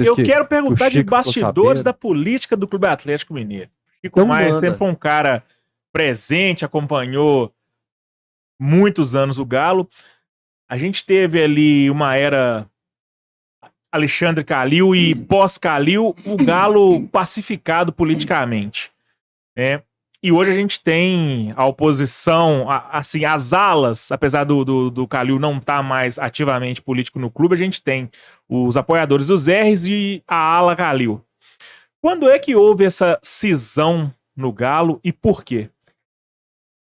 bastidores eu que quero perguntar o de Chico ficou bastidores sabendo. da política do Clube Atlético Mineiro. Chico Então Maia manda. sempre foi um cara presente, acompanhou muitos anos o Galo. A gente teve ali uma era Alexandre Calil e pós-Calil, o Galo pacificado politicamente, né? E hoje a gente tem a oposição, assim, as alas, apesar do Calil não estar mais ativamente político no clube, a gente tem os apoiadores dos R's e a ala Calil. Quando é que houve essa cisão no Galo e por quê?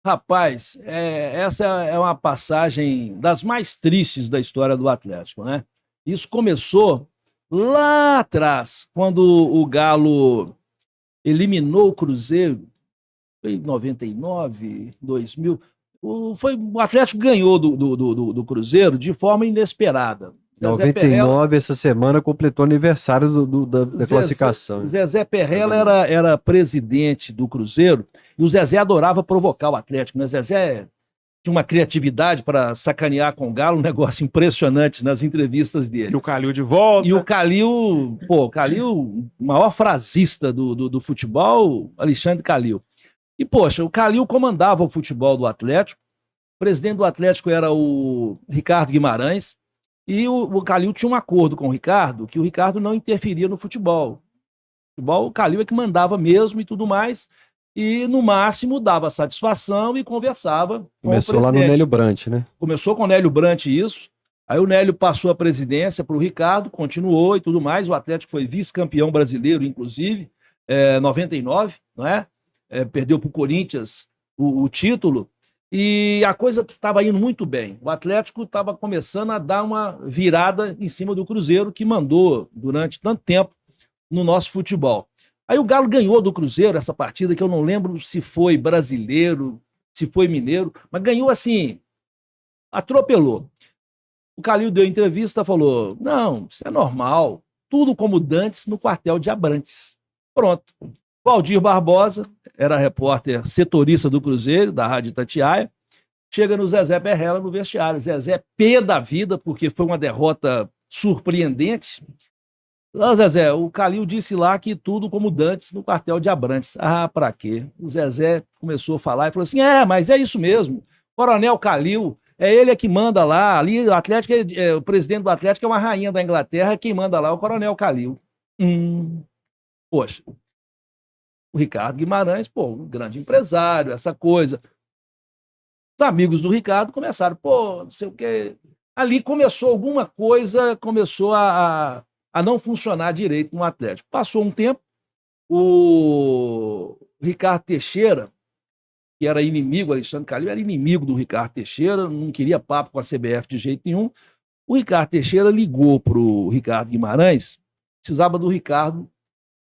Rapaz, essa é uma passagem das mais tristes da história do Atlético, né? Isso começou lá atrás, quando o Galo eliminou o Cruzeiro, foi em 99, 2000. O Atlético ganhou do Cruzeiro de forma inesperada. Zezé Perrella, essa semana completou aniversário da classificação. Zezé Perrella era presidente do Cruzeiro e o Zezé adorava provocar o Atlético, né? Zezé tinha uma criatividade para sacanear com o Galo, um negócio impressionante nas entrevistas dele. E o Calil de volta. E o Calil, o maior frasista do futebol, Alexandre Calil. E, poxa, o Calil comandava o futebol do Atlético, o presidente do Atlético era o Ricardo Guimarães, e o Calil tinha um acordo com o Ricardo, que o Ricardo não interferia no futebol. O Calil é que mandava mesmo e tudo mais, e no máximo dava satisfação e conversava com o presidente. Começou lá no Nélio Brant, né? Começou com o Nélio Brant isso, aí o Nélio passou a presidência para o Ricardo, continuou e tudo mais, o Atlético foi vice-campeão brasileiro, inclusive, 99, não é? Perdeu para o Corinthians o título, e a coisa estava indo muito bem. O Atlético estava começando a dar uma virada em cima do Cruzeiro, que mandou durante tanto tempo no nosso futebol. Aí o Galo ganhou do Cruzeiro essa partida, que eu não lembro se foi brasileiro, se foi mineiro, mas ganhou assim, atropelou. O Calil deu entrevista e falou, não, isso é normal, tudo como dantes no quartel de Abrantes. Pronto. Valdir Barbosa, era repórter setorista do Cruzeiro, da Rádio Itatiaia, chega no Zezé Perrella no vestiário. Zezé pé da vida, porque foi uma derrota surpreendente. Zezé, o Calil disse lá que tudo como dantes no quartel de Abrantes. Ah, pra quê? O Zezé começou a falar e falou assim, mas é isso mesmo. Coronel Calil, ele que manda lá, ali o Atlético, o presidente do Atlético é uma rainha da Inglaterra, quem manda lá é o Coronel Calil. Poxa, o Ricardo Guimarães, um grande empresário, essa coisa. Os amigos do Ricardo começaram, não sei o quê. Ali começou alguma coisa, começou a não funcionar direito no Atlético. Passou um tempo, o Ricardo Teixeira, que era inimigo, Alexandre Calil, era inimigo do Ricardo Teixeira, não queria papo com a CBF de jeito nenhum. O Ricardo Teixeira ligou para o Ricardo Guimarães, precisava do Ricardo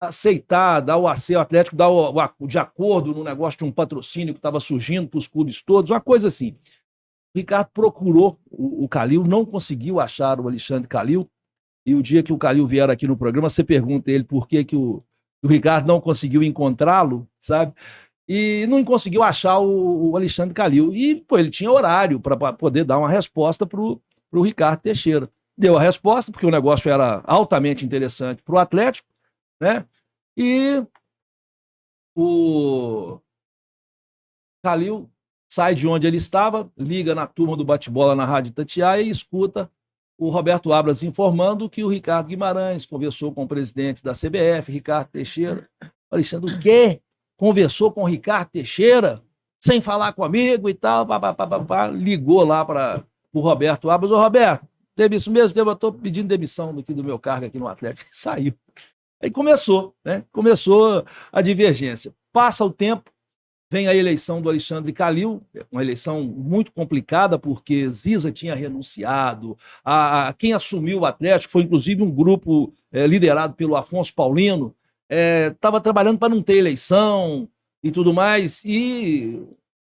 aceitar, dar o Atlético dar de acordo no negócio de um patrocínio que estava surgindo para os clubes todos, uma coisa assim. O Ricardo procurou o Calil, não conseguiu achar o Alexandre Calil, e o dia que o Calil vier aqui no programa, você pergunta a ele por que o Ricardo não conseguiu encontrá-lo, sabe? E não conseguiu achar o Alexandre Calil. E ele tinha horário para poder dar uma resposta para o Ricardo Teixeira. Deu a resposta, porque o negócio era altamente interessante para o Atlético, né? E o Calil sai de onde ele estava, liga na turma do bate-bola na Rádio Itatiaia e escuta o Roberto Abras informando que o Ricardo Guimarães conversou com o presidente da CBF, Ricardo Teixeira. Alexandre, o quê? Conversou com o Ricardo Teixeira sem falar comigo e tal, ligou lá para o Roberto Abras. Ô, Roberto, teve isso mesmo? Eu estou pedindo demissão do meu cargo aqui no Atlético. Saiu. Aí começou, né? Começou a divergência. Passa o tempo, vem a eleição do Alexandre Calil, uma eleição muito complicada, porque Ziza tinha renunciado, quem assumiu o Atlético foi inclusive um grupo liderado pelo Afonso Paulino, estava trabalhando para não ter eleição e tudo mais, e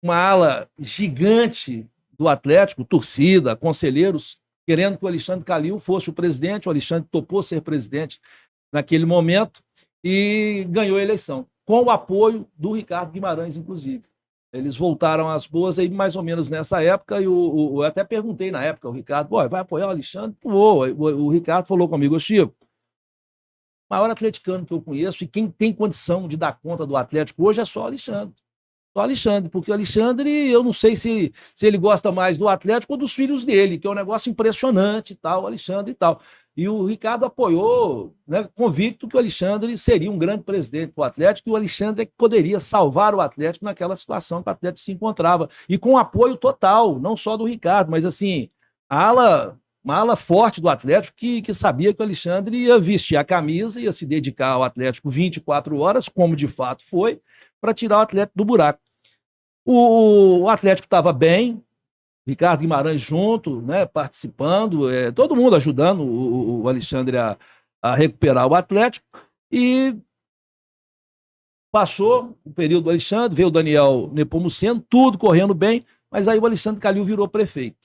uma ala gigante do Atlético, torcida, conselheiros, querendo que o Alexandre Calil fosse o presidente. O Alexandre topou ser presidente naquele momento e ganhou a eleição, com o apoio do Ricardo Guimarães, inclusive. Eles voltaram às boas aí mais ou menos nessa época, e eu até perguntei na época ao Ricardo, vai apoiar o Alexandre? O Ricardo falou comigo, Chico, O maior atleticano que eu conheço, e quem tem condição de dar conta do Atlético hoje é só o Alexandre. Só o Alexandre, porque o Alexandre, eu não sei se ele gosta mais do Atlético ou dos filhos dele, que é um negócio impressionante e tal, o Alexandre e tal. E o Ricardo apoiou, né, convicto que o Alexandre seria um grande presidente para o Atlético e o Alexandre é que poderia salvar o Atlético naquela situação que o Atlético se encontrava. E com apoio total, não só do Ricardo, mas assim, uma ala forte do Atlético que sabia que o Alexandre ia vestir a camisa, ia se dedicar ao Atlético 24 horas, como de fato foi, para tirar o Atlético do buraco. O Atlético estava bem, Ricardo Guimarães junto, né, participando, todo mundo ajudando o Alexandre a recuperar o Atlético, e passou o período do Alexandre, veio o Daniel Nepomuceno, tudo correndo bem, mas aí o Alexandre Calil virou prefeito.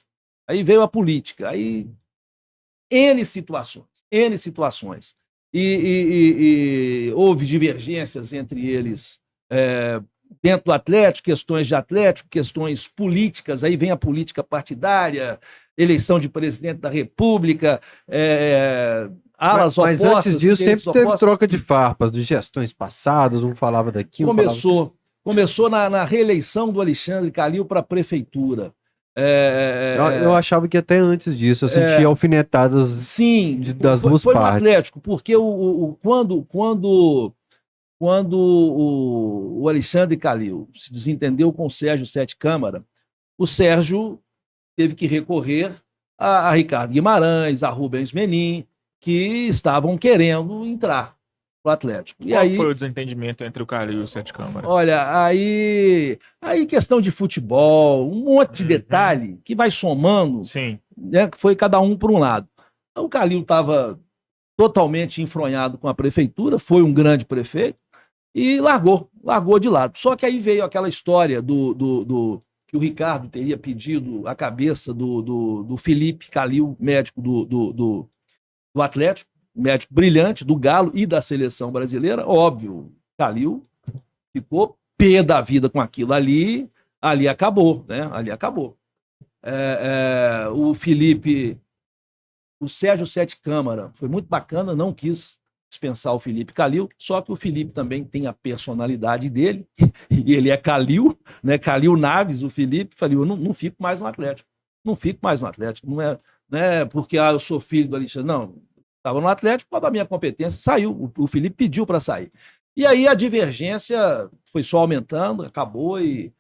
Aí veio a política, aí N situações. E houve divergências entre eles dentro do Atlético, questões de Atlético, questões políticas, aí vem a política partidária, eleição de presidente da República, alas Mas opostas. antes disso sempre teve opostos. troca de farpas, de gestões passadas, um falava daqui, um falava... Começou na reeleição do Alexandre Calil para a prefeitura. Eu achava que até antes disso, eu sentia alfinetadas sim, das duas foi partes. no Atlético, porque quando o Alexandre Calil se desentendeu com o Sérgio Sete Câmara, o Sérgio teve que recorrer a Ricardo Guimarães, a Rubens Menin, que estavam querendo entrar pro Atlético. E Qual aí foi o desentendimento entre o Calil e o Sete Câmara? Olha, aí questão de futebol, um monte de detalhe que vai somando, Sim. né, que foi cada um por um lado. Então, o Calil estava totalmente enfronhado com a prefeitura, foi um grande prefeito e largou de lado. Só que aí veio aquela história que o Ricardo teria pedido a cabeça do Felipe Calil, médico do Atlético, médico brilhante do Galo e da seleção brasileira. Óbvio, Calil ficou pé da vida com aquilo ali acabou, né? Ali acabou. O Felipe, o Sérgio Sete Câmara, foi muito bacana, não quis dispensar o Felipe Calil, só que o Felipe também tem a personalidade dele, e ele é Calil, né? Calil Naves, o Felipe, falou, eu não fico mais no Atlético, não é porque eu sou filho do Alexandre, não, estava no Atlético, por causa da minha competência, saiu, o Felipe pediu para sair. E aí a divergência foi só aumentando, acabou, e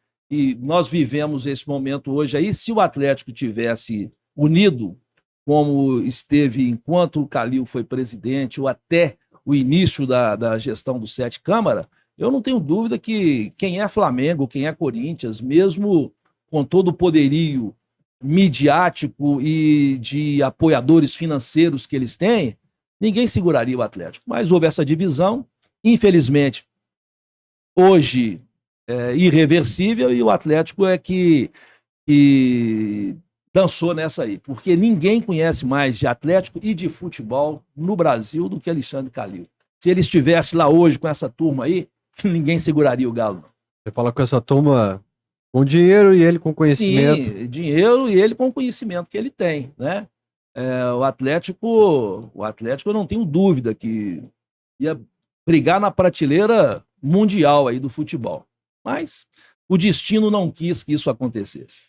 nós vivemos esse momento hoje aí. Se o Atlético tivesse unido, como esteve enquanto o Calil foi presidente, ou até o início da gestão do Sete Câmara, eu não tenho dúvida que quem é Flamengo, quem é Corinthians, mesmo com todo o poderio midiático e de apoiadores financeiros que eles têm, ninguém seguraria o Atlético. Mas houve essa divisão, infelizmente, hoje irreversível, e o Atlético é que dançou nessa aí, porque ninguém conhece mais de Atlético e de futebol no Brasil do que Alexandre Calil. Se ele estivesse lá hoje com essa turma aí, ninguém seguraria o Galo. Você fala com essa turma com dinheiro e ele com conhecimento. Sim, dinheiro e ele com o conhecimento que ele tem, né? O Atlético, eu não tenho dúvida que ia brigar na prateleira mundial aí do futebol. Mas o destino não quis que isso acontecesse.